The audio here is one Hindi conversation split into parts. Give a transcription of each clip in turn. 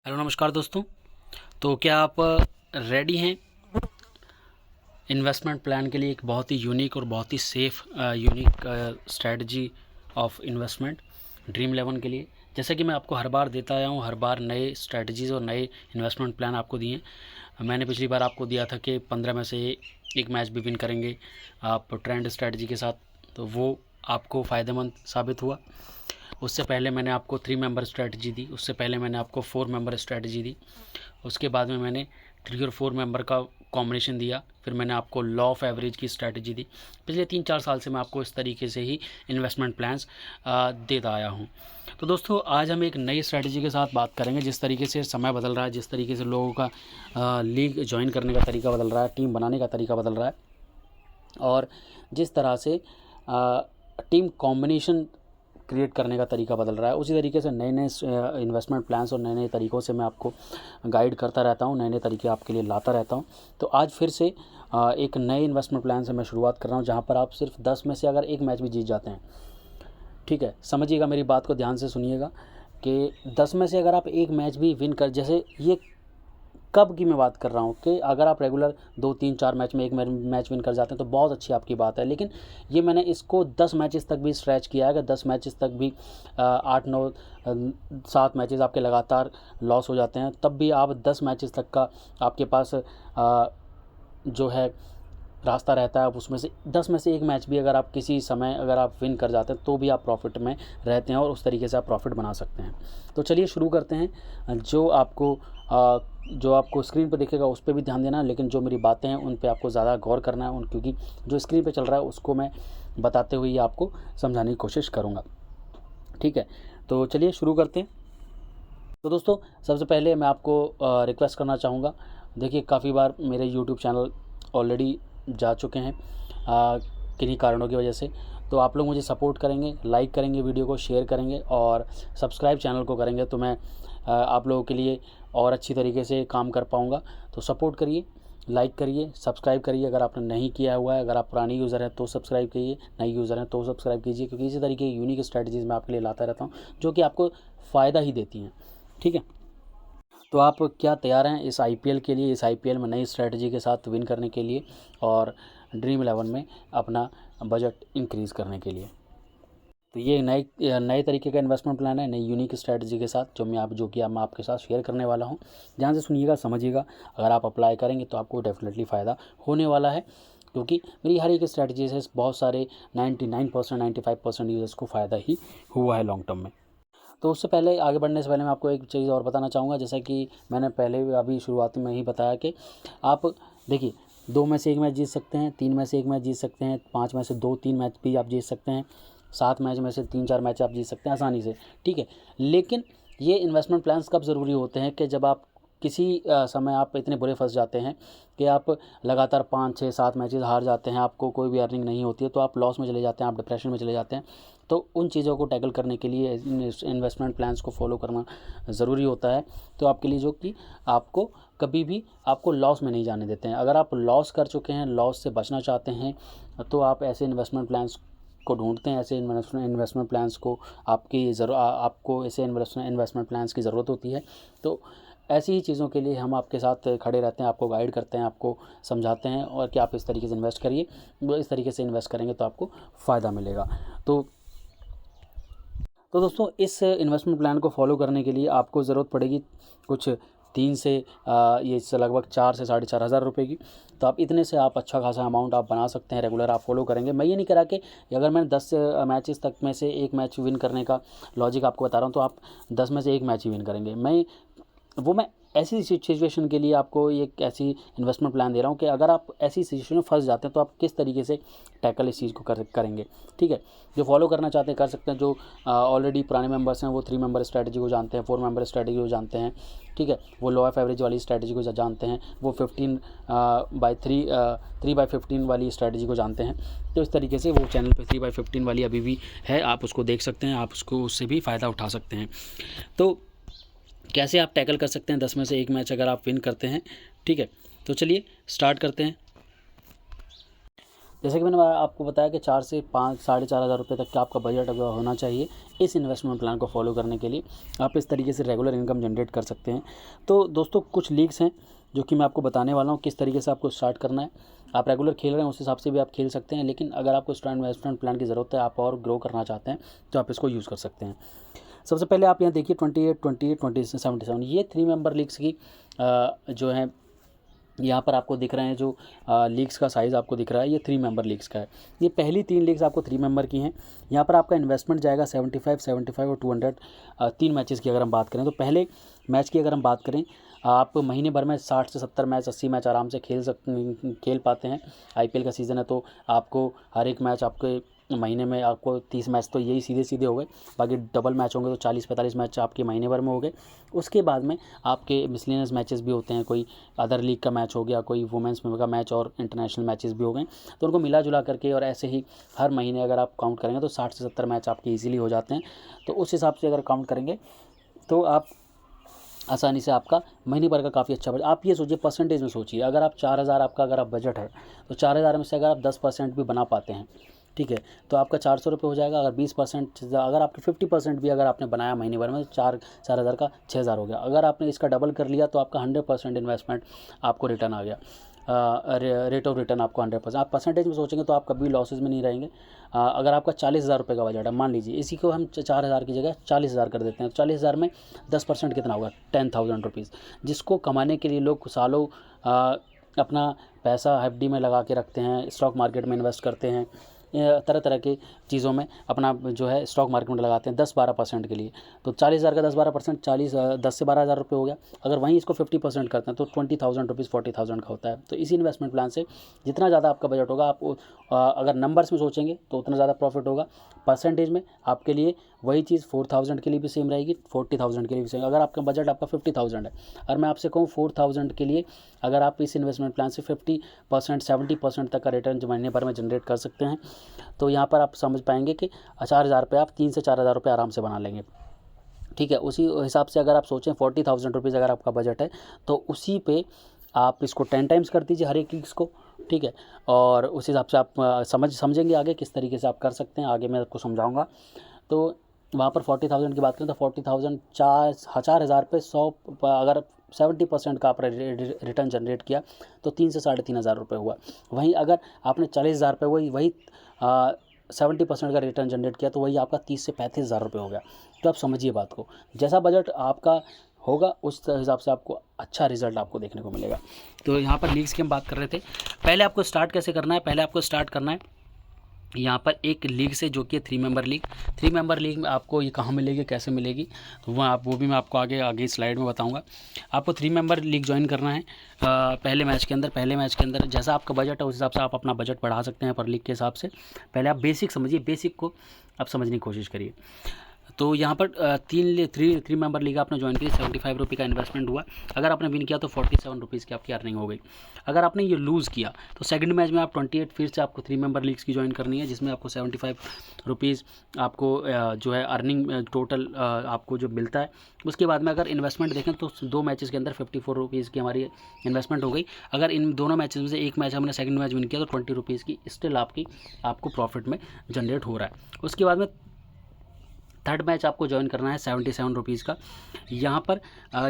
हेलो नमस्कार दोस्तों। तो क्या आप रेडी हैं इन्वेस्टमेंट प्लान के लिए? एक बहुत ही यूनिक और बहुत ही safe unique strategy of investment dream 11 के लिए। जैसा कि मैं आपको हर बार देता आया हूँ, हर बार नए स्ट्रेटजीज़ और नए इन्वेस्टमेंट प्लान आपको दिए। मैंने पिछली बार आपको दिया था कि 15 में से एक मैच भी विन करेंगे आप ट्रेंड स्ट्रेटजी के साथ, तो वो आपको फ़ायदेमंद साबित हुआ। उससे पहले मैंने आपको 3 मेंबर स्ट्रेटजी दी, उससे पहले मैंने आपको 4 मेंबर स्ट्रेटजी दी, उसके बाद में मैंने 3 और 4 मेंबर का कॉम्बिनेशन दिया, फिर मैंने आपको लॉ ऑफ एवरेज की स्ट्रेटजी दी। पिछले 3-4 साल से मैं आपको इस तरीके से ही इन्वेस्टमेंट प्लान्स देता आया हूँ। तो दोस्तों आज हम एक नई स्ट्रेटजी के साथ बात करेंगे। जिस तरीके से समय बदल रहा है, जिस तरीके से लोगों का लीग ज्वाइन करने का तरीका बदल रहा है, टीम बनाने का तरीका बदल रहा है, और जिस तरह से टीम कॉम्बिनेशन क्रिएट करने का तरीका बदल रहा है, उसी तरीके से नए नए इन्वेस्टमेंट प्लान्स और नए नए तरीक़ों से मैं आपको गाइड करता रहता हूँ, नए नए तरीके आपके लिए लाता रहता हूँ। तो आज फिर से एक नए इन्वेस्टमेंट प्लान से मैं शुरुआत कर रहा हूँ, जहाँ पर आप सिर्फ 10 में से अगर एक मैच भी जीत जाते हैं, ठीक है, समझिएगा, मेरी बात को ध्यान से सुनिएगा कि 10 में से अगर आप एक मैच भी विन कर, जैसे ये कब की मैं बात कर रहा हूँ कि अगर आप रेगुलर 2-3-4 मैच में एक मैच विन कर जाते हैं तो बहुत अच्छी आपकी बात है, लेकिन ये मैंने इसको 10 मैचेस तक भी स्ट्रेच किया है। अगर 10 मैचेस तक भी 8-9-7 मैचेस आपके लगातार लॉस हो जाते हैं, तब भी आप 10 मैचेस तक का आपके पास जो है रास्ता रहता है। आप उसमें से 10 में से एक मैच भी अगर आप किसी समय अगर आप विन कर जाते हैं तो भी आप प्रॉफिट में रहते हैं और उस तरीके से आप प्रॉफिट बना सकते हैं। तो चलिए शुरू करते हैं। जो आपको स्क्रीन पर दिखेगा उस पर भी ध्यान देना, लेकिन जो मेरी बातें हैं उन पे आपको ज़्यादा गौर करना है, क्योंकि जो स्क्रीन पे चल रहा है उसको मैं बताते हुए आपको समझाने की कोशिश करूँगा, ठीक है। तो चलिए शुरू करते हैं। तो दोस्तों सबसे पहले मैं आपको रिक्वेस्ट करना चाहूँगा, देखिए काफ़ी बार मेरे यूट्यूब चैनल ऑलरेडी जा चुके हैं किन्हीं कारणों की वजह से, तो आप लोग मुझे सपोर्ट करेंगे, लाइक करेंगे, वीडियो को शेयर करेंगे और सब्सक्राइब चैनल को करेंगे, तो मैं आप लोगों के लिए और अच्छी तरीके से काम कर पाऊँगा। तो सपोर्ट करिए, लाइक करिए, सब्सक्राइब करिए अगर आपने नहीं किया हुआ है। अगर आप पुरानी यूज़र हैं तो सब्सक्राइब कीजिए, नई यूज़र हैं तो सब्सक्राइब कीजिए, क्योंकि इसी तरीके की यूनिक स्ट्रैटेजीज़ मैं आपके लिए लाता रहता हूँ जो कि आपको फ़ायदा ही देती हैं, ठीक है। तो आप क्या तैयार हैं इस आईपीएल के लिए, इस आईपीएल में नई स्ट्रेटजी के साथ विन करने के लिए और ड्रीम 11 में अपना बजट इंक्रीज़ करने के लिए? तो ये नए तरीके का इन्वेस्टमेंट प्लान है, नई यूनिक स्ट्रेटजी के साथ जो मैं आपके साथ शेयर करने वाला हूँ। ध्यान से सुनिएगा, समझिएगा। अगर आप अप्लाई करेंगे तो आपको डेफिनेटली फ़ायदा होने वाला है, क्योंकि मेरी हर एक स्ट्रेटजी से बहुत सारे 99% 95% यूज़र्स को फ़ायदा ही हुआ है लॉन्ग टर्म में। तो उससे पहले, आगे बढ़ने से पहले मैं आपको एक चीज़ और बताना चाहूँगा, जैसा कि मैंने पहले अभी शुरुआत में ही बताया कि आप देखिए 2 में से 1 मैच जीत सकते हैं, 3 में से 1 मैच जीत सकते हैं, 5 में से 2-3 मैच भी आप जीत सकते हैं, 7 मैच में से 3-4 मैच आप जीत सकते हैं आसानी से, ठीक है। लेकिन ये इन्वेस्टमेंट प्लान्स कब ज़रूरी होते हैं कि जब आप किसी समय आप इतने बुरे फंस जाते हैं कि आप लगातार 5-6-7 मैचेस हार जाते हैं, आपको कोई भी अर्निंग नहीं होती है, तो आप लॉस में चले जाते हैं, आप डिप्रेशन में चले जाते हैं। तो उन चीज़ों को टैकल करने के लिए इन्वेस्टमेंट प्लान्स को फॉलो करना ज़रूरी होता है, तो आपके लिए, जो कि आपको कभी भी आपको लॉस में नहीं जाने देते हैं। अगर आप लॉस कर चुके हैं, लॉस से बचना चाहते हैं, तो आप ऐसे इन्वेस्टमेंट प्लान्स को ढूंढते हैं, ऐसे इन्वेस्टमेंट प्लान्स को आपको ऐसे इन्वेस्टमेंट प्लान्स की ज़रूरत होती है। तो ऐसी ही चीज़ों के लिए हम आपके साथ खड़े रहते हैं, आपको गाइड करते हैं, आपको समझाते हैं और कि आप इस तरीके से इन्वेस्ट करिए, वो इस तरीके से इन्वेस्ट करेंगे तो आपको फ़ायदा मिलेगा। तो दोस्तों इस इन्वेस्टमेंट प्लान को फॉलो करने के लिए आपको ज़रूरत पड़ेगी कुछ 3 से ये लगभग 4 से 4,500 हज़ार रुपये की। तो आप इतने से आप अच्छा खासा अमाउंट आप बना सकते हैं, रेगुलर आप फॉलो करेंगे। मैं ये नहीं कह रहा कि अगर मैंने 10 मैचेस तक में से एक मैच विन करने का लॉजिक आपको बता रहा हूँ तो आप 10 में से एक मैच ही विन करेंगे। मैं ऐसी सिचुएशन के लिए आपको एक ऐसी इन्वेस्टमेंट प्लान दे रहा हूँ कि अगर आप ऐसी सिचुएशन में फंस जाते हैं तो आप किस तरीके से टैकल इस चीज़ को करेंगे, ठीक है। जो फॉलो करना चाहते हैं कर सकते हैं, जो ऑलरेडी पुराने मेंबर्स हैं वो 3 मेंबर स्ट्रेटजी को जानते हैं, 4 मेंबर स्ट्रेटजी को जानते हैं, ठीक है, वो लॉ ऑफ एवरेज वाली स्ट्रेटजी को जानते हैं, वो 3/15 वाली स्ट्रेटजी को जानते हैं। तो इस तरीके से वो चैनल पर 3/15 वाली अभी भी है, आप उसको देख सकते हैं, आप उससे भी फ़ायदा उठा सकते हैं। तो कैसे आप टैकल कर सकते हैं 10 में से एक मैच अगर आप विन करते हैं, ठीक है। तो चलिए स्टार्ट करते हैं। जैसे कि मैंने आपको बताया कि 4 से 5 साढ़े 4 हज़ार रुपये तक का आपका बजट अगर होना चाहिए इस इन्वेस्टमेंट प्लान को फॉलो करने के लिए, आप इस तरीके से रेगुलर इनकम जनरेट कर सकते हैं। तो दोस्तों कुछ लीग्स हैं जो कि मैं आपको बताने वाला हूँ किस तरीके से आपको स्टार्ट करना है। आप रेगुलर खेल रहे हैं उस हिसाब से भी आप खेल सकते हैं, लेकिन अगर आपको स्टार इन्वेस्टमेंट प्लान की ज़रूरत है, आप और ग्रो करना चाहते हैं, तो आप इसको यूज़ कर सकते हैं। सबसे पहले आप यहाँ देखिए 28, 28, 77 ये 3 मेंबर लीग्स की जो है यहाँ पर आपको दिख रहे हैं जो लीग्स का साइज़ आपको दिख रहा है, ये 3 मेंबर लीग्स का है। ये पहली 3 लीग्स आपको 3 मेंबर की हैं। यहाँ पर आपका इन्वेस्टमेंट जाएगा 75, 75 और 200। 3 मैचेस की अगर हम बात करें तो पहले मैच की अगर हम बात करें, आप महीने भर में 60 से 70 मैच, 80 मैच आराम से खेल पाते हैं। IPL का सीज़न है तो आपको हर एक मैच आपके महीने में आपको 30 मैच तो यही सीधे सीधे हो गए, बाकी डबल मैच होंगे तो 40-45 मैच आपके महीने भर में हो गए। उसके बाद में आपके मिसलेनियस मैचेस भी होते हैं, कोई अदर लीग का मैच हो गया, कोई वुमेंस में का मैच और इंटरनेशनल मैचेस भी हो गए, तो उनको मिला जुला करके और ऐसे ही हर महीने अगर आप काउंट करेंगे तो 60 से 70 मैच आपके ईजिली हो जाते हैं। तो उस हिसाब से अगर काउंट करेंगे तो आप आसानी से आपका महीने भर का काफ़ी अच्छा बजट, आप ये सोचिए परसेंटेज में सोचिए, अगर आप 4000 आपका अगर आप बजट है तो 4000 में से अगर आप 10% भी बना पाते हैं, ठीक है, तो आपका 400 रुपये हो जाएगा। अगर 20%, अगर आपके 50% भी अगर आपने बनाया महीने भर में तो 4 हज़ार का 6000 हो गया। अगर आपने इसका डबल कर लिया तो आपका 100% इन्वेस्टमेंट आपको रिटर्न आ गया, रेट ऑफ रिटर्न आपको 100%। आप परसेंटेज में सोचेंगे तो आप कभी लॉसेज में नहीं रहेंगे। अगर आपका 40,000 रुपये का बजट है, मान लीजिए इसी को हम 4000 की जगह 40,000 कर देते हैं, तो 40,000 में 10% कितना होगा, 10,000 रुपीज़, जिसको कमाने के लिए लोग सालों अपना पैसा FD में लगा के रखते हैं, स्टॉक मार्केट में इन्वेस्ट करते हैं, तरह तरह की चीज़ों में अपना जो है स्टॉक मार्केट में लगाते हैं 10-12% के लिए। तो 40,000 का 10-12%, 10 से 12,000 रुपये हो गया। अगर वहीं इसको 50% करते हैं तो 20,000 रुपीज़ 40,000 का होता है। तो इसी इन्वेस्टमेंट प्लान से जितना ज़्यादा आपका बजट होगा, आप अगर नंबर्स में सोचेंगे तो उतना ज़्यादा प्रॉफिट होगा। परसेंटेज में आपके लिए वही चीज़ 4,000 के लिए भी सेम रहेगी, 40,000 के लिए भी सेम। अगर आपका बजट आपका 50,000 है और मैं आपसे कहूँ 4,000 के लिए अगर आप इस इन्वेस्टमेंट प्लान से 50%, 70% तक का रिटर्न महीने भर में जनरेट कर सकते हैं, तो यहाँ पर आप समझ पाएंगे कि 4,000 रुपये आप 3 से 4,000 रुपये आराम से बना लेंगे, ठीक है। उसी हिसाब से अगर आप सोचें 40,000 रुपीज़ अगर आपका बजट है तो उसी पे आप इसको 10 टाइम्स कर दीजिए हर एक लीग्स को, ठीक है। और उस हिसाब से आप समझेंगे आगे किस तरीके से आप कर सकते हैं, आगे मैं आपको समझाऊंगा। तो वहाँ पर 40,000 की बात करें तो 40,000 4,000 पे 100 अगर 70% का आपने रिटर्न जनरेट किया तो 3 से 3,500 रुपये हुआ। वहीं अगर आपने 40,000 पे वही 70% का रिटर्न जनरेट किया तो वही आपका 30 से 35,000 रुपये हो गया। तो आप समझिए बात को, जैसा बजट आपका होगा उस हिसाब से आपको अच्छा रिजल्ट आपको देखने को मिलेगा। तो यहाँ पर लीग्स की हम बात कर रहे थे। पहले आपको स्टार्ट कैसे करना है, पहले आपको स्टार्ट करना है यहाँ पर एक लीग से जो कि 3 मेंबर लीग। 3 मेंबर लीग में आपको ये कहाँ मिलेगी, कैसे मिलेगी, तो वो भी मैं आपको आगे स्लाइड में बताऊंगा। आपको 3 मेंबर लीग ज्वाइन करना है पहले मैच के अंदर जैसा आपका बजट है उस हिसाब से आप अपना बजट बढ़ा सकते हैं पर लीग के हिसाब से। पहले आप बेसिक समझिए, बेसिक को आप समझने की कोशिश करिए। तो यहाँ पर 3 मेंबर लीग आपने ज्वाइन की, 75 रुपये का इन्वेस्टमेंट हुआ। अगर आपने विन किया तो 47 रुपीज़ की आपकी अर्निंग हो गई। अगर आपने ये लूज़ किया तो सेकंड मैच में आप 28 फिर से आपको 3 मेंबर लीग्स की ज्वाइन करनी है, जिसमें आपको 75 रुपीज़ आपको जो है अर्निंग टोटल आपको जो मिलता है। उसके बाद में अगर इन्वेस्टमेंट देखें तो 2 मैचेस के अंदर 54 रुपीज़ की हमारी इन्वेस्टमेंट हो गई। अगर इन दोनों मैचेस में से एक मैच हमने सेकंड मैच विन किया तो 20 रुपीज़ की स्टिल आपको प्रॉफिट में जनरेट हो रहा है। उसके बाद में थर्ड मैच आपको ज्वाइन करना है 77 रुपीज़ का। यहाँ पर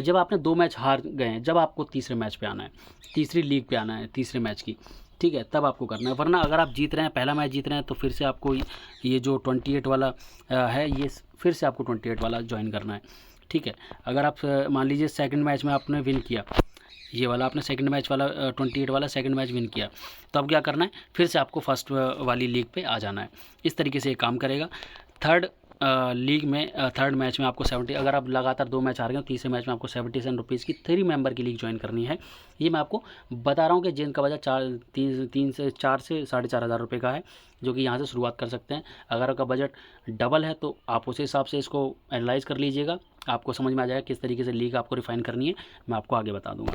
जब आपने 2 मैच हार गए हैं, जब आपको तीसरे मैच पे आना है, तीसरी लीग पे आना है तीसरे मैच की, ठीक है, तब आपको करना है। वरना अगर आप जीत रहे हैं, पहला मैच जीत रहे हैं तो फिर से आपको ये जो 28 वाला है ये फिर से आपको 28 वाला ज्वाइन करना है, ठीक है। अगर आप मान लीजिए सेकंड मैच में आपने विन किया, ये वाला आपने सेकंड मैच वाला 28 वाला सेकंड मैच विन किया, तो अब क्या करना है, फिर से आपको फर्स्ट वाली लीग पे आ जाना है। इस तरीके से ये काम करेगा। थर्ड लीग में थर्ड मैच में आपको 70, अगर आप लगातार 2 मैच हार गए, तीसरे मैच में आपको 77 रुपीज़ की 3 मेंबर की लीग ज्वाइन करनी है। ये मैं आपको बता रहा हूँ कि जिनका बजट 4 से 4,500 रुपये का है, जो कि यहाँ से शुरुआत कर सकते हैं। अगर आपका बजट डबल है तो आप उस हिसाब से इसको एनालाइज कर लीजिएगा, आपको समझ में आ जाएगा किस तरीके से लीग आपको रिफाइन करनी है, मैं आपको आगे बता दूंगा।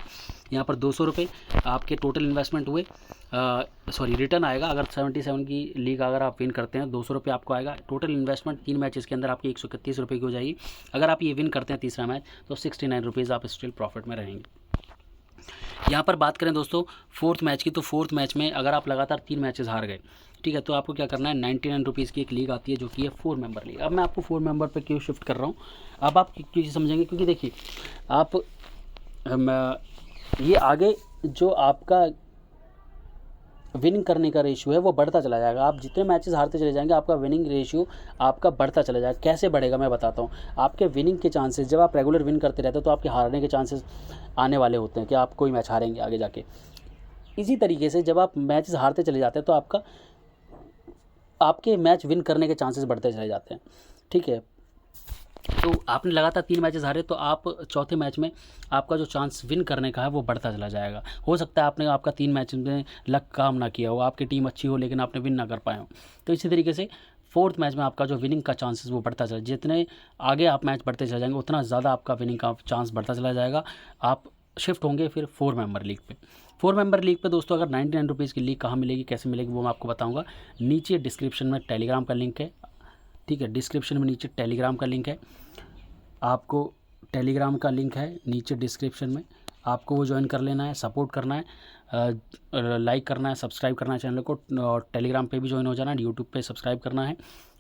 यहाँ पर 200 रुपये आपके टोटल इन्वेस्टमेंट हुए, रिटर्न आएगा। अगर 77 की लीग अगर आप विन करते हैं 200 रुपये आपको आएगा। टोटल इन्वेस्टमेंट 3 मैचेस के अंदर आपकी 131 रुपये की हो जाएगी। अगर आप ये विन करते हैं तीसरा मैच तो 69 रुपीज़ आप स्टिल प्रॉफिट में रहेंगे। यहाँ पर बात करें दोस्तों फोर्थ मैच की, तो फोर्थ मैच में अगर आप लगातार 3 मैचेस हार गए, ठीक है, तो आपको क्या करना है, 99 रुपीज़ की एक लीग आती है जो कि है 4 मेंबर लीग। अब मैं आपको 4 मेंबर पे क्यों शिफ्ट कर रहा हूँ, अब आप क्यों समझेंगे, क्योंकि देखिए आप ये आगे जो आपका विनिंग करने का रेशियो है वो बढ़ता चला जाएगा। आप जितने मैचेस हारते चले जाएंगे आपका विनिंग रेशियो आपका बढ़ता चला जाएगा। कैसे बढ़ेगा मैं बताता हूँ। आपके विनिंग के चांसेस, जब आप रेगुलर विन करते रहते हो तो आपके हारने के चांसेस आने वाले होते हैं कि आप कोई मैच हारेंगे आगे जाके। इसी तरीके से जब आप मैचेस हारते चले जाते हैं तो आपके मैच विन करने के चांसेस बढ़ते चले जाते हैं, ठीक है। तो आपने लगातार 3 मैचेस हारे तो आप चौथे मैच में आपका जो चांस विन करने का है वो बढ़ता चला जाएगा। हो सकता है आपने आपका 3 मैच में लक काम ना किया हो, आपकी टीम अच्छी हो लेकिन आपने विन ना कर पाए हो। तो इसी तरीके से फोर्थ मैच में आपका जो विनिंग का चांसेस वो बढ़ता चला, जितने आगे आप मैच बढ़ते चले जाएंगे उतना ज़्यादा आपका विनिंग का चांस बढ़ता चला जाएगा। आप शिफ्ट होंगे फिर 4 मेंबर लीग पे। 4 मेंबर लीग पे दोस्तों अगर 99 रुपीज़ की लीग कहाँ मिलेगी, कैसे मिलेगी, वो मैं आपको बताऊँगा। नीचे डिस्क्रिप्शन में टेलीग्राम का लिंक है, ठीक है, डिस्क्रिप्शन में नीचे टेलीग्राम का लिंक है, आपको टेलीग्राम का लिंक है नीचे डिस्क्रिप्शन में, आपको वो ज्वाइन कर लेना है, सपोर्ट करना है, लाइक करना है, सब्सक्राइब करना है चैनल को, और टेलीग्राम पे भी ज्वाइन हो जाना है, यूट्यूब पे सब्सक्राइब करना है,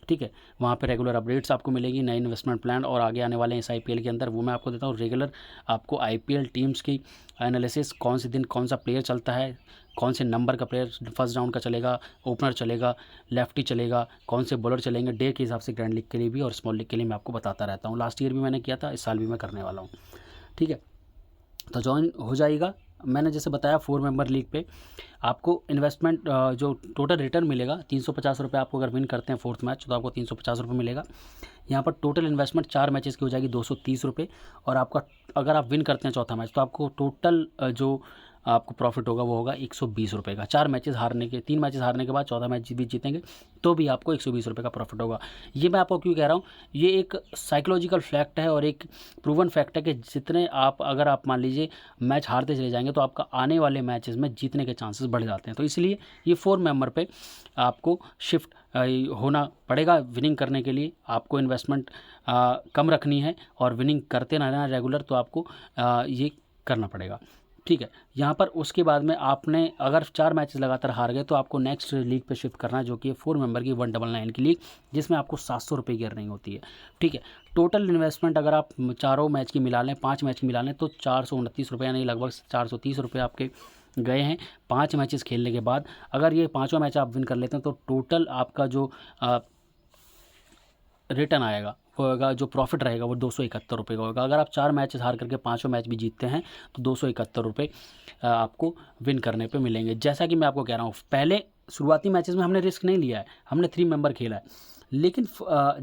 ठीक है। वहाँ पे रेगुलर अपडेट्स आपको मिलेंगी, नए इन्वेस्टमेंट प्लान और आगे आने वाले इस आईपीएल के अंदर वो मैं आपको देता हूँ। रेगुलर आपको आईपीएल टीम्स की एनालिसिस, कौन से दिन कौन सा प्लेयर चलता है, कौन से नंबर का प्लेयर फर्स्ट राउंड का चलेगा, ओपनर चलेगा, लेफ्टी चलेगा, कौन से बॉलर चलेंगे, डे के हिसाब से ग्रैंड लीग के लिए भी और स्मॉल लीग के लिए मैं आपको बताता रहता हूँ। लास्ट ईयर भी मैंने किया था, इस साल भी मैं करने वाला हूँ, ठीक है। तो ज्वाइन हो जाइएगा। मैंने जैसे बताया 4 मेंबर लीग पे आपको इन्वेस्टमेंट जो टोटल रिटर्न मिलेगा 350 रुपये। आपको अगर विन करते हैं फोर्थ मैच तो आपको 350 रुपये मिलेगा। यहाँ पर टोटल इन्वेस्टमेंट 4 मैचेस की हो जाएगी 230 रुपये, और आपका अगर आप विन करते हैं चौथा मैच तो आपको टोटल जो आपको प्रॉफिट होगा वो होगा 120 रुपये का। 4 मैचेस हारने के 3 मैचेस हारने के बाद चौथा मैच भी जीतेंगे तो भी आपको 120 रुपये का प्रॉफिट होगा। ये मैं आपको क्यों कह रहा हूँ, ये एक साइकोलॉजिकल फैक्ट है और एक प्रूवन फैक्ट है कि जितने अगर आप मान लीजिए मैच हारते चले जाएंगे तो आपका आने वाले मैचेस में जीतने के चांसेस बढ़ जाते हैं। तो इसलिए ये 4 मेंबर पे आपको शिफ्ट होना पड़ेगा। विनिंग करने के लिए आपको इन्वेस्टमेंट कम रखनी है और विनिंग करते रहना रेगुलर, तो आपको ये करना पड़ेगा, ठीक है। यहाँ पर उसके बाद में आपने अगर 4 मैचेस लगातार हार गए तो आपको नेक्स्ट लीग पे शिफ्ट करना है जो कि है 4 मेंबर की 199 की लीग, जिसमें आपको 700 रुपये की अर्निंग होती है, ठीक है। टोटल इन्वेस्टमेंट अगर आप चारों मैच की मिला लें, 5 मैच की मिला लें तो 429 रुपये यानी लगभग 430 रुपये आपके गए हैं 5 मैचेस खेलने के बाद। अगर ये पाँचों मैच आप विन कर लेते हैं तो टोटल आपका जो रिटर्न आएगा वो होगा, जो प्रॉफिट रहेगा वो 271 रुपये का होगा। अगर आप 4 मैचेस हार करके 5 मैच भी जीतते हैं तो 271 रुपये आपको विन करने पे मिलेंगे। जैसा कि मैं आपको कह रहा हूँ, पहले शुरुआती मैचेस में हमने रिस्क नहीं लिया है, हमने 3 मेंबर खेला है, लेकिन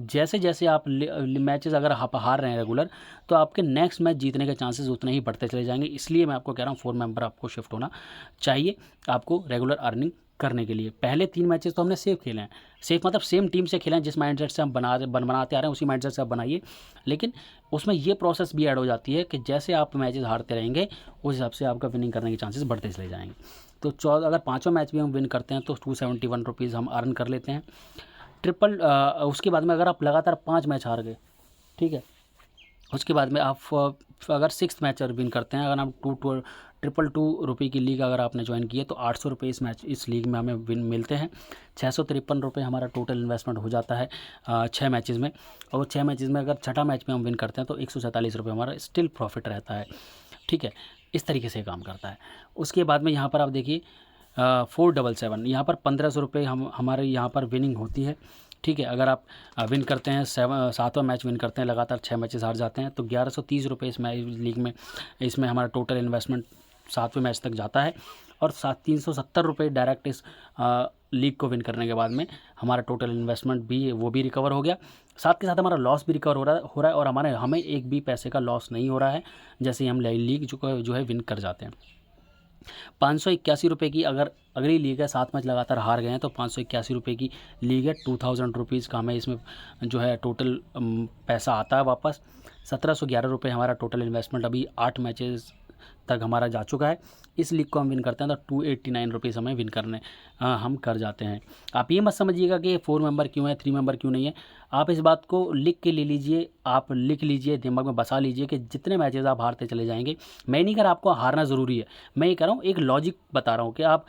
जैसे जैसे आप मैचेस अगर आप हार रहे हैं रेगुलर तो आपके नेक्स्ट मैच जीतने के चांसेस उतने ही बढ़ते चले जाएंगे। इसलिए मैं आपको कह रहा हूँ 4 मेंबर आपको शिफ्ट होना चाहिए आपको रेगुलर अर्निंग करने के लिए। पहले 3 मैचेस तो हमने सेफ खेले हैं, सेफ मतलब सेम टीम से खेले हैं, जिस माइंडसेट से हम बनाते आ रहे हैं उसी माइंडसेट से आप बनाइए। लेकिन उसमें ये प्रोसेस भी ऐड हो जाती है कि जैसे आप मैचेस हारते रहेंगे उस हिसाब से आपका विनिंग करने के चांसेस बढ़ते चले जाएंगे। तो अगर 5 मैच भी हम विन करते हैं तो 271 रुपीज़ हम अर्न कर लेते हैं ट्रिपल। उसके बाद में अगर आप लगातार 5 मैच हार गए, ठीक है, उसके बाद में आप अगर 6th मैच विन करते हैं, अगर आप 222 रुपये की लीग अगर आपने ज्वाइन की है तो 800 रुपये इस लीग में हमें विन मिलते हैं। 653 रुपये हमारा टोटल इन्वेस्टमेंट हो जाता है 6 मैचेस में, और 6 मैचेस में अगर छठा मैच में हम विन करते हैं तो 147 रुपये हमारा स्टिल प्रॉफिट रहता है, ठीक है। इस तरीके से काम करता है। उसके बाद में यहाँ पर आप देखिए 477 यहाँ पर 1500 रुपये हमारे यहाँ पर विनिंग होती है, ठीक है। अगर आप विन करते हैं 7वां मैच विन करते हैं, लगातार 6 मैचेस हार जाते हैं तो 1130 रुपये इस लीग में, इसमें हमारा टोटल इन्वेस्टमेंट 7वें मैच तक जाता है, और 370 रुपये डायरेक्ट इस लीग को विन करने के बाद में हमारा टोटल इन्वेस्टमेंट भी वो भी रिकवर हो गया। साथ के साथ हमारा लॉस भी रिकवर हो रहा है और हमें एक भी पैसे का लॉस नहीं हो रहा है जैसे हम लीग जो है विन कर जाते हैं। 581 रुपये की अगर अगली लीग है, 7 मैच लगातार हार गए हैं तो 581 रुपये की लीग है। 2000 रुपीज़ का हमें इसमें जो है टोटल पैसा आता है वापस। 1711 रुपये हमारा टोटल इन्वेस्टमेंट अभी 8 मैचेस तक हमारा जा चुका है। इस लीग को हम विन करते हैं तो 289 रुपीज़ हमें विन करने हम कर जाते हैं। आप ये मत समझिएगा कि 4 मेंबर क्यों है, 3 मेंबर क्यों नहीं है। आप इस बात को लिख के ले लीजिए, आप लिख लीजिए, दिमाग में बसा लीजिए कि जितने मैचेस आप हारते चले जाएंगे, मैं नहीं कह रहा आपको हारना ज़रूरी है, मैं ये कह रहा हूँ एक लॉजिक बता रहा हूँ कि आप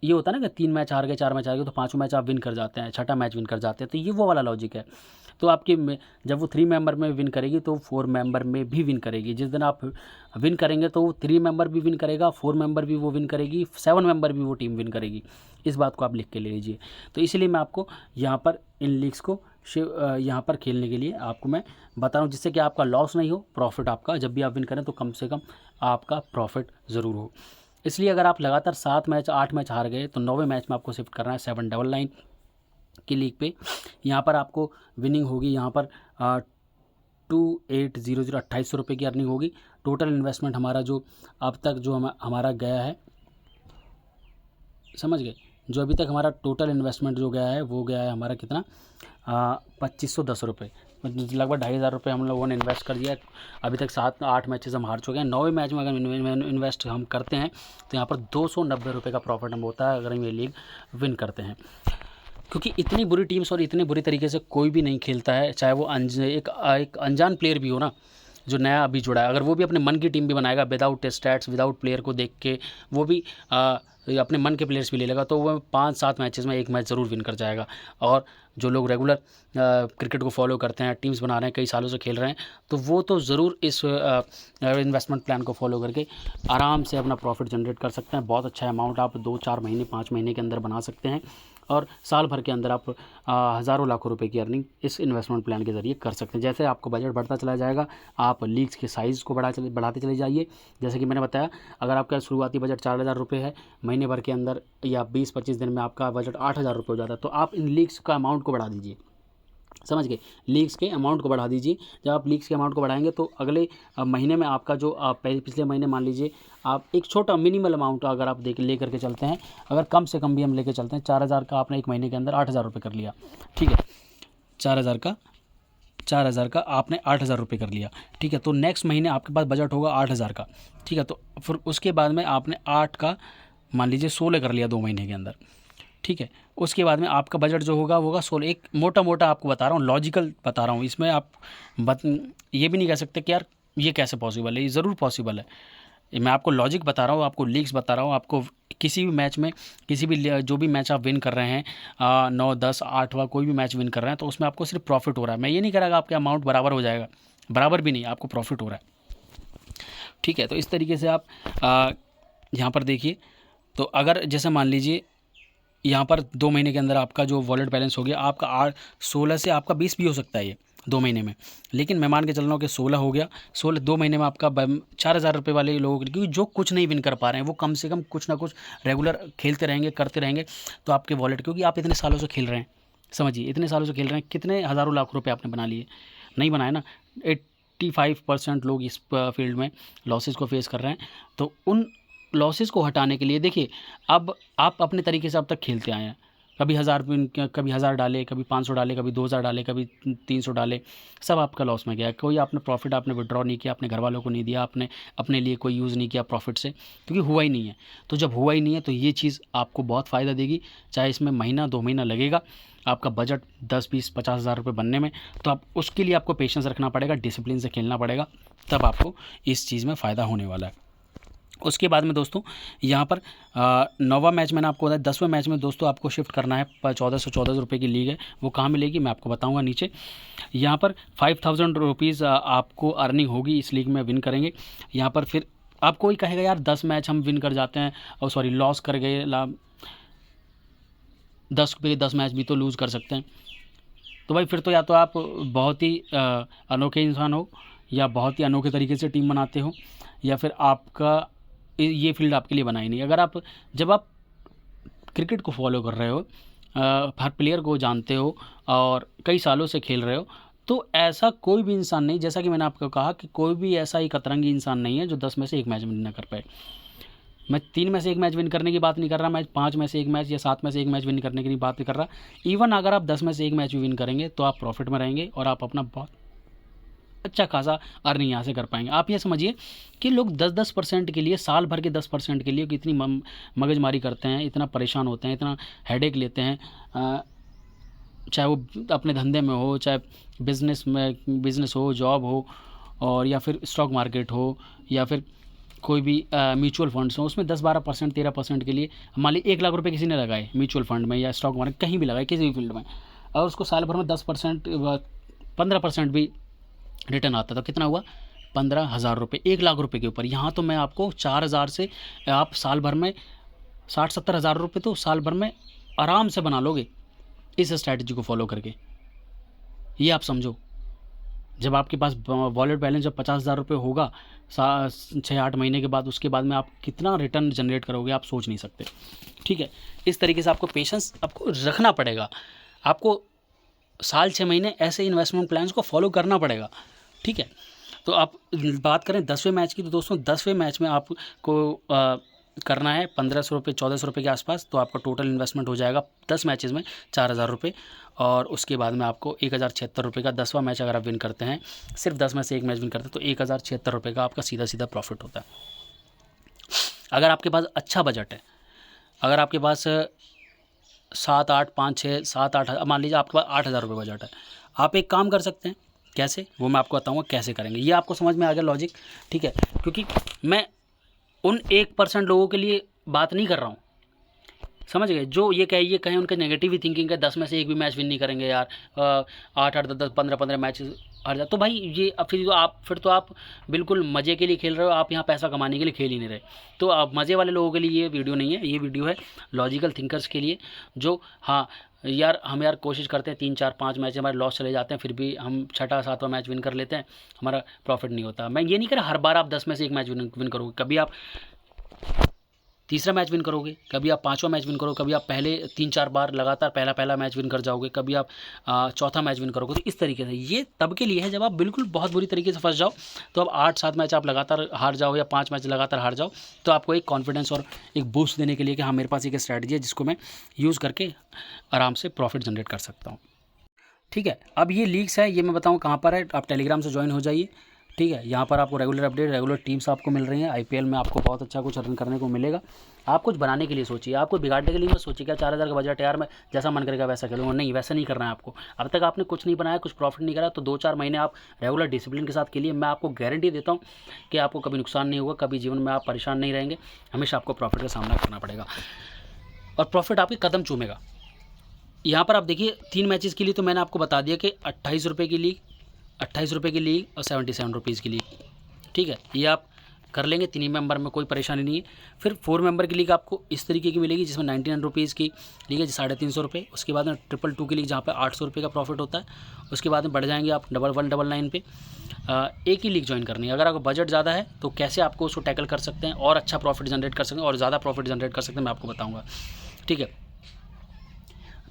ये होता है ना कि 3 मैच हार गए, 4 मैच हार गए तो 5वां मैच आप विन कर जाते हैं, 6ठा मैच विन कर जाते हैं, तो ये वो वाला लॉजिक है। तो आपकी जब वो 3 मेंबर में विन करेगी तो 4 मेंबर में भी विन करेगी। जिस दिन आप विन करेंगे तो 3 मेंबर भी विन करेगा, 4 मेंबर भी वो विन करेगी, 7 मेंबर भी वो टीम विन करेगी। इस बात को आप लिख के ले लीजिए। तो इसलिए मैं आपको यहाँ पर इन लीग्स को यहाँ पर खेलने के लिए आपको मैं बता रहा हूँ, जिससे कि आपका लॉस नहीं हो, प्रॉफिट आपका जब भी आप विन करें तो कम से कम आपका प्रॉफिट ज़रूर हो। इसलिए अगर आप लगातार 7 मैच 8 मैच हार गए तो 9वें मैच में आपको शिफ्ट करना है 799 की लीग पे। यहाँ पर आपको विनिंग होगी, यहाँ पर 2800 2800 रुपये की अर्निंग होगी। टोटल इन्वेस्टमेंट हमारा जो अब तक जो हमारा गया है, समझ गए, जो अभी तक हमारा टोटल इन्वेस्टमेंट जो गया है वो गया है हमारा कितना, 2510 रुपये, लगभग 2500 रुपये हम लोगों ने इन्वेस्ट कर दिया है। अभी तक 7-8 मैचेस हम हार चुके हैं। 9वें मैच में अगर इन्वेस्ट हम करते हैं तो यहाँ पर 290 रुपये का प्रॉफिट हम होता है अगर हम ये लीग विन करते हैं। क्योंकि इतनी बुरी टीम्स और इतने बुरी तरीके से कोई भी नहीं खेलता है, चाहे वो एक अनजान प्लेयर भी हो ना, जो नया अभी जुड़ा है, अगर वो भी अपने मन की टीम भी बनाएगा विदाउट स्टैट्स, विदाउट प्लेयर को देख के, वो भी अपने मन के प्लेयर्स भी ले लेगा, तो वो 5-7 मैचेस में एक मैच ज़रूर विन कर जाएगा। और जो लोग रेगुलर क्रिकेट को फॉलो करते हैं, टीम्स बना रहे हैं, कई सालों से खेल रहे हैं, तो वो तो ज़रूर इस इन्वेस्टमेंट प्लान को फॉलो करके आराम से अपना प्रॉफिट जनरेट कर सकते हैं। बहुत अच्छा अमाउंट आप 2-4 महीने 5 महीने के अंदर बना सकते हैं और साल भर के अंदर आप हज़ारों लाखों रुपए की अर्निंग इस इन्वेस्टमेंट प्लान के ज़रिए कर सकते हैं। जैसे आपको बजट बढ़ता चला जाएगा, आप लीग्स के साइज़ को बढ़ाते चले जाइए। जैसे कि मैंने बताया, अगर आपका शुरुआती बजट 4000 रुपये है, महीने भर के अंदर या 20-25 दिन में आपका बजट 8000 रुपये हो जाता है, तो आप इन लीग्स का अमाउंट को बढ़ा दीजिए। समझ गए, लीग्स के अमाउंट को बढ़ा दीजिए। जब आप लीग्स के अमाउंट को बढ़ाएंगे तो अगले महीने में आपका जो पिछले महीने मान लीजिए आप एक छोटा मिनिमल अमाउंट अगर आप ले करके चलते हैं, अगर कम से कम भी हम लेके चलते हैं, 4000 का आपने एक महीने के अंदर 8000 रुपये कर लिया, ठीक है, 4000 का आपने 8000 रुपये कर लिया, ठीक है, तो नेक्स्ट महीने आपके पास बजट होगा 8000 का, ठीक है, तो फिर उसके बाद में आपने 8 का मान लीजिए 16 कर लिया 2 महीने के अंदर, ठीक है, उसके बाद में आपका बजट जो होगा वो होगा 16। एक मोटा आपको बता रहा हूँ, लॉजिकल बता रहा हूँ, इसमें आप ये भी नहीं कह सकते कि यार ये कैसे पॉसिबल है, ये ज़रूर पॉसिबल है। मैं आपको लॉजिक बता रहा हूँ, आपको लीग्स बता रहा हूँ, आपको किसी भी मैच में किसी भी जो भी मैच आप विन कर रहे हैं 9, 10, 8वां कोई भी मैच विन कर रहे हैं, तो उसमें आपको सिर्फ प्रॉफिट हो रहा है। मैं ये नहीं कह रहा कि आपका अमाउंट बराबर हो जाएगा, बराबर भी नहीं, आपको प्रॉफिट हो रहा है, ठीक है। तो इस तरीके से आप यहाँ पर देखिए, तो अगर जैसे मान लीजिए यहाँ पर 2 महीने के अंदर आपका जो वॉलेट बैलेंस हो गया, आपका 16 से आपका 20 भी हो सकता है ये 2 महीने में, लेकिन मैं मान के चल रहा हूँ कि 16 हो गया। 16 2 महीने में आपका 4000 रुपये वाले लोगों के, क्योंकि जो कुछ नहीं विन कर पा रहे हैं वो कम से कम कुछ ना कुछ रेगुलर खेलते रहेंगे, करते रहेंगे, तो आपके वॉलेट, क्योंकि आप इतने सालों से खेल रहे हैं, समझिए इतने सालों से खेल रहे हैं, कितने हज़ारों लाख रुपये आपने बना लिए, नहीं बनाए ना। 85% लोग इस फील्ड में लॉसेस को फेस कर रहे हैं। तो उन लॉसेस को हटाने के लिए देखिए, अब आप अपने तरीके से अब तक खेलते आए हैं, कभी 1000 डाले, कभी 500 डाले, कभी 2000 डाले, कभी 300 डाले, सब आपका लॉस में गया। कोई आपने प्रॉफिट आपने विड्रॉ नहीं किया, अपने घर वालों को नहीं दिया, आपने अपने लिए कोई यूज़ नहीं किया प्रॉफिट से, क्योंकि हुआ ही नहीं है। तो जब हुआ ही नहीं है तो ये चीज़ आपको बहुत फ़ायदा देगी, चाहे इसमें महीना 2 महीना लगेगा आपका बजट 10, 20, 50 हज़ार रुपये बनने में, तो आप उसके लिए आपको पेशेंस रखना पड़ेगा, डिसिप्लिन से खेलना पड़ेगा, तब आपको इस चीज़ में फ़ायदा होने वाला है। उसके बाद में दोस्तों यहाँ पर 9वां मैच मैंने आपको बताया, 10वें मैच में दोस्तों आपको शिफ्ट करना है। 1400 रुपये की लीग है, वो कहाँ मिलेगी मैं आपको बताऊँगा नीचे। यहाँ पर 5000 रुपीज़ आपको अर्निंग होगी, इस लीग में विन करेंगे। यहाँ पर फिर आप कोई कहेगा यार 10 मैच हम विन कर जाते हैं, और सॉरी लॉस कर गए, 10 मैच भी तो लूज़ कर सकते हैं, तो भाई फिर तो या तो आप बहुत ही अनोखे इंसान हो, या बहुत ही अनोखे तरीके से टीम बनाते हो, या फिर आपका ये फील्ड आपके लिए बना ही नहीं। अगर आप जब आप क्रिकेट को फॉलो कर रहे हो, हर प्लेयर को जानते हो और कई सालों से खेल रहे हो, तो ऐसा कोई भी इंसान नहीं, जैसा कि मैंने आपको कहा कि कोई भी ऐसा ही कतरंगी इंसान नहीं है जो 10 में से 1 मैच विन ना कर पाए। मैं 3 में से 1 मैच विन करने की बात नहीं कर रहा, मैं 5 में से 1 मैच या 7 में से 1 मैच विन करने की बात नहीं कर रहा। इवन अगर आप 10 में से 1 मैच भी विन करेंगे तो आप प्रॉफिट में रहेंगे और आप अपना बहुत अच्छा खासा अर्निंग यहाँ से कर पाएंगे। आप ये समझिए कि लोग 10-10% के लिए, साल भर के 10% के लिए कितनी मगजमारी करते हैं, इतना परेशान होते हैं, इतना हेडेक लेते हैं, चाहे वो अपने धंधे में हो, चाहे बिज़नेस हो, जॉब हो, और या फिर स्टॉक मार्केट हो, या फिर कोई भी म्यूचुअल फंड्स हो, उसमें 10-12%, 13% के लिए मान ली 1 लाख रुपए किसी ने लगाए म्यूचुअल फंड में या स्टॉक मार्केट कहीं भी लगाए, किसी भी फील्ड में, और उसको साल भर में 10%, 15% भी रिटर्न आता, तो कितना हुआ? 15,000 रुपये 1 लाख रुपए के ऊपर। यहाँ तो मैं आपको 4,000 से आप साल भर में 60-70 हज़ार रुपये तो साल भर में आराम से बना लोगे इस स्ट्रैटेजी को फॉलो करके। ये आप समझो, जब आपके पास वॉलेट बैलेंस जब 50,000 रुपये होगा 6-8 महीने के बाद, उसके बाद में आप कितना रिटर्न जनरेट करोगे आप सोच नहीं सकते। ठीक है, इस तरीके से आपको पेशेंस आपको रखना पड़ेगा, आपको साल 6 महीने ऐसे इन्वेस्टमेंट प्लान्स को फॉलो करना पड़ेगा। ठीक है, तो आप बात करें 10वें मैच की, तो दोस्तों 10वें मैच में आपको करना है 1,500 रुपये 1,400 रुपये के आसपास, तो आपका टोटल इन्वेस्टमेंट हो जाएगा 10 मैचेज़ में 4,000 रुपये, और उसके बाद में आपको 1,076 रुपये का 10वां मैच अगर आप विन करते हैं, सिर्फ 10 में से एक मैच विन करते हैं, तो 1,076 रुपये का आपका सीधा सीधा प्रॉफिट होता है। अगर आपके पास अच्छा बजट है, अगर आपके पास 7, 8, 5, 6, 7, 8, मान लीजिए आपके पास 8,000 रुपये बजट है, आप एक काम कर सकते हैं। कैसे? वो मैं आपको बताऊंगा कैसे करेंगे, ये आपको समझ में आ गया लॉजिक। ठीक है, क्योंकि मैं उन 1% लोगों के लिए बात नहीं कर रहा हूँ, समझ गए, जो ये कहें उनके नेगेटिव ही थिंकिंग है, 10 में से एक भी मैच विन नहीं करेंगे यार, 8-8, 10-10, 15-15 मैच हार जाए, तो भाई ये फिर तो आप बिल्कुल मज़े के लिए खेल रहे हो, आप यहाँ पैसा कमाने के लिए खेल ही नहीं रहे। तो आप मज़े वाले लोगों के लिए ये वीडियो नहीं है, ये वीडियो है लॉजिकल थिंकर्स के लिए, जो हाँ यार हम कोशिश करते हैं 3-4-5 मैच हमारे लॉस चले जाते हैं, फिर भी हम 6वां-7वां मैच विन कर लेते हैं, हमारा प्रॉफिट नहीं होता। मैं ये नहीं कह रहा हर बार आप 10 में से एक मैच विन करोगे, कभी आप तीसरा मैच विन करोगे, कभी आप 5वां मैच विन करोगे, कभी आप पहले 3-4 बार लगातार पहला मैच विन कर जाओगे, कभी आप चौथा मैच विन करोगे। तो इस तरीके से ये तब के लिए है जब आप बिल्कुल बहुत बुरी तरीके से फंस जाओ, तो अब 8-7 मैच आप लगातार हार जाओ या 5 मैच लगातार हार जाओ, तो आपको एक कॉन्फिडेंस और एक बूस्ट देने के लिए कि हाँ मेरे पास एक स्ट्रैटेजी है जिसको मैं यूज़ करके आराम से प्रॉफिट जनरेट कर सकता हूँ। ठीक है, अब ये लीक्स है, ये मैं बताऊँ कहाँ पर है, आप टेलीग्राम से ज्वाइन हो जाइए। ठीक है, यहाँ पर आपको रेगुलर अपडेट, रेगुलर टीम्स आपको मिल रही हैं, आईपीएल में आपको बहुत अच्छा कुछ अर्न करने को मिलेगा। आप कुछ बनाने के लिए सोचिए, आपको बिगाड़ने के लिए मत सोचिए क्या 4,000 का बजट है यार मैं जैसा मन करेगा वैसा खेलूँगा, नहीं, वैसा नहीं करना है आपको। अब तक आपने कुछ नहीं बनाया, कुछ प्रॉफिट नहीं करा, तो 2-4 महीने आप रेगुलर डिसिप्लिन के साथ खेलिए, मैं आपको गारंटी देता हूँ कि आपको कभी नुकसान नहीं होगा, कभी जीवन में आप परेशान नहीं रहेंगे, हमेशा आपको प्रॉफिट का सामना करना पड़ेगा और प्रॉफिट आपके कदम चूमेगा। यहाँ पर आप देखिए 3 मैचेस के लिए तो मैंने आपको बता दिया कि 28 रुपये की लीग, 28 रुपये की लीग और 77 रुपीज़ की लीग। ठीक है, ये आप कर लेंगे, 3 मेंबर में कोई परेशानी नहीं है। फिर 4 मेंबर की लीग आपको इस तरीके की मिलेगी जिसमें 99 रुपीज़ की लीग है, 350 रुपये। उसके बाद में 222 की लीग जहाँ पे 800 रुपये का प्रॉफिट होता है। उसके बाद में बढ़ जाएंगे आप 1199 पे। एक ही लीग ज्वाइन करनी है। अगर आपका बजट ज़्यादा है तो कैसे आपको उसको टैकल कर सकते हैं और अच्छा प्रॉफिट जनरेट कर सकते हैं और ज़्यादा प्रॉफिट जनरेट कर सकते हैं, मैं आपको बताऊँगा। ठीक है,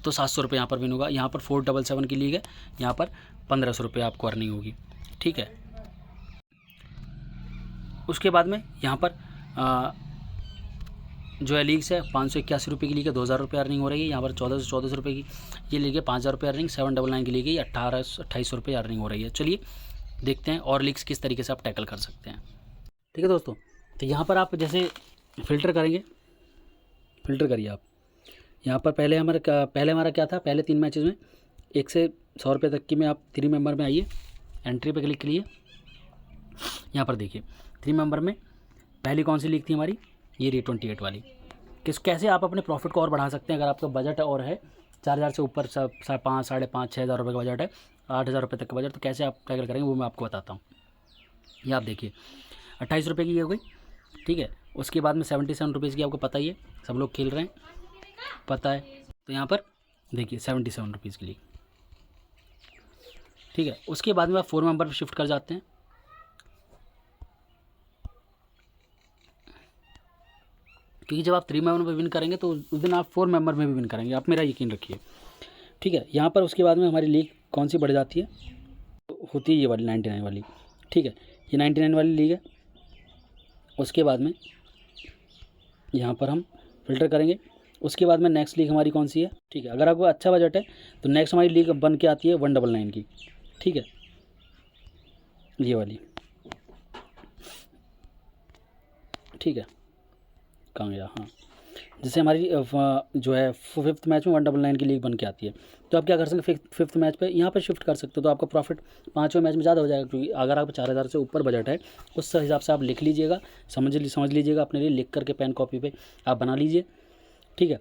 तो 700 रुपये यहाँ पर विन होगा। यहाँ पर 477 की लीग है, यहाँ पर 1500 रुपये आपको अर्निंग होगी। ठीक है, उसके बाद में यहाँ पर जो है लीग्स है 581 रुपये की लीग है, 2,000 रुपये अर्निंग हो रही है। यहाँ पर 1400 रुपये की ये लीग है, 5,000 रुपये अर्निंग। 799 की लीग है, 2800 रुपये अर्निंग हो रही है। चलिए देखते हैं और लीग्स किस तरीके से आप टैकल कर सकते हैं। ठीक है दोस्तों, तो यहाँ पर आप जैसे फ़िल्टर करेंगे, फ़िल्टर करिए आप। यहाँ पर पहले हमारा क्या था, पहले 3 मैचेस में 1 से 100 रुपये तक की में आप 3 मेंबर में आइए, एंट्री पे क्लिक करिए। यहाँ पर देखिए 3 मेंबर में पहली कौन सी लीग थी हमारी, ये रही 28 वाली। कैसे आप अपने प्रॉफिट को और बढ़ा सकते हैं। अगर आपका बजट और है 4,000 से ऊपर, 5,500, 5,500, 6,000 रुपये का बजट है, 8,000 रुपये तक का बजट, तो कैसे आप टैकल करेंगे वो मैं आपको बताता हूँ। ये आप देखिए 28 रुपये की हो गई। ठीक है, उसके बाद में 77 रुपीज़ की, आपको पता ही है, सब लोग खेल रहे हैं, पता है। तो यहाँ पर देखिए 77 रुपीज़ के लिए। ठीक है, उसके बाद में आप 4 मेंबर पर शिफ्ट कर जाते हैं। क्योंकि जब आप 3 मेंबर में विन करेंगे तो उस दिन आप 4 मेंबर में भी विन करेंगे, आप मेरा यकीन रखिए। ठीक है, यहाँ पर उसके बाद में हमारी लीग कौन सी बढ़ जाती है, होती है ये वाली 99 वाली। ठीक है, ये 99 वाली लीग है। उसके बाद में यहाँ पर हम फिल्टर करेंगे। उसके बाद में नेक्स्ट लीग हमारी कौन सी है। ठीक है, अगर आपको अच्छा बजट है तो नेक्स्ट हमारी लीग बन के आती है 199 की। ठीक है, ये वाली, ठीक है, कहाँ गया, हाँ। जैसे हमारी जो है 5th मैच में 199 की लीग बन के आती है, तो आप क्या कर सकते हैं, 5th मैच पे यहाँ पे शिफ्ट कर सकते हो, तो आपका प्रॉफिट 5वें मैच में ज़्यादा हो जाएगा, क्योंकि अगर आप 4000 से ऊपर बजट है उस हिसाब से आप लिख लीजिएगा, समझ लीजिएगा अपने लिए, लिख करके पेन कॉपी पे आप बना लीजिए, ठीक है।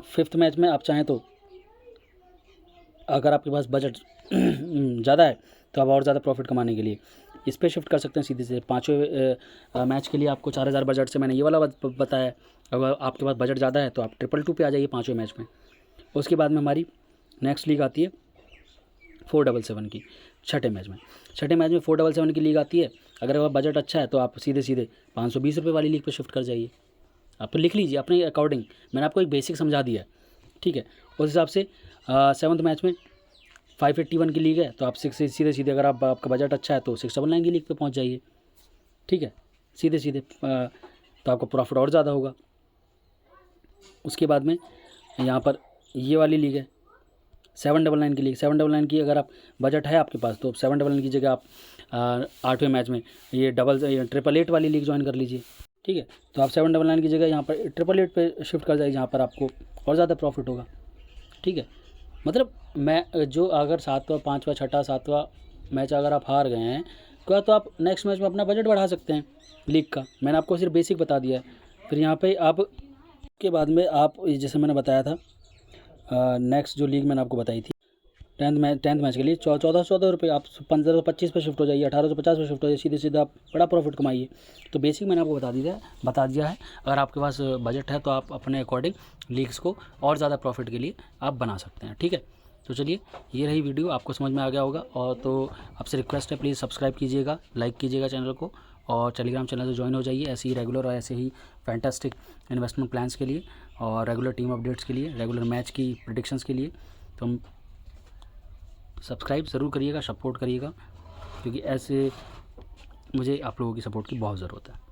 5th मैच में आप चाहें तो अगर आपके पास बजट ज़्यादा है तो आप और ज़्यादा प्रॉफिट कमाने के लिए इस पर शिफ्ट कर सकते हैं सीधे से। 5वें मैच के लिए आपको 4000 बजट से मैंने ये वाला बताया। अगर आपके पास बजट ज़्यादा है तो आप 222 पे आ जाइए 5वें मैच में। उसके बाद में हमारी नेक्स्ट लीग आती है 477 की, छठे मैच में 477 की लीग आती है। अगर आपका बजट अच्छा है तो आप सीधे 520 रुपये वाली लीग पर शिफ्ट कर जाइए। आप तो लिख लीजिए अपने अकॉर्डिंग, मैंने आपको एक बेसिक समझा दिया है, ठीक है। उस हिसाब से 7th मैच में 581 की लीग है, तो आप सीधे अगर आपका बजट अच्छा है तो 699 की लीग पे पहुंच जाइए, ठीक है, सीधे तो आपका प्रॉफिट और ज़्यादा होगा। उसके बाद में यहाँ पर ये वाली लीग है 799 की लीग। 799 की अगर आप बजट है आपके पास तो 799 की जगह आप 8वें मैच में ये 888 वाली लीग ज्वाइन कर लीजिए, ठीक है। तो आप 799 की जगह यहाँ पर 888 पे शिफ्ट कर जाइए, जहाँ पर आपको और ज़्यादा प्रॉफिट होगा, ठीक है। मतलब मैं जो अगर 7वां 5वां 6ठा 7वां मैच अगर आप हार गए हैं तो आप नेक्स्ट मैच में अपना बजट बढ़ा सकते हैं लीग का। मैंने आपको सिर्फ बेसिक बता दिया है। फिर यहाँ पे आप के बाद में आप जैसे मैंने बताया था नेक्स्ट जो लीग मैंने आपको बताई थी 10th मैच के लिए 1414 रुपये, आप 1525 पे शिफ्ट हो जाइए, 1850 पे शिफ्ट हो जाइए, सीधे आप बड़ा प्रॉफिट कमाइए। तो बेसिक मैंने आपको बता दिया है। अगर आपके पास बजट है तो आप अपने अकॉर्डिंग लीग्स को और ज़्यादा प्रॉफिट के लिए आप बना सकते हैं, ठीक है। तो चलिए ये रही वीडियो, आपको समझ में आ गया होगा। और तो आपसे रिक्वेस्ट है प्लीज़ सब्सक्राइब कीजिएगा, लाइक कीजिएगा चैनल को, और टेलीग्राम चैनल से ज्वाइन हो जाइए ऐसे ही रेगुलर और ऐसे ही फैंटास्टिक इन्वेस्टमेंट प्लान्स के लिए और रेगुलर टीम अपडेट्स के लिए, रेगुलर मैच की प्रेडिक्शंस के लिए। तो हम सब्सक्राइब ज़रूर करिएगा, सपोर्ट करिएगा, क्योंकि ऐसे मुझे आप लोगों की सपोर्ट की बहुत ज़रूरत है।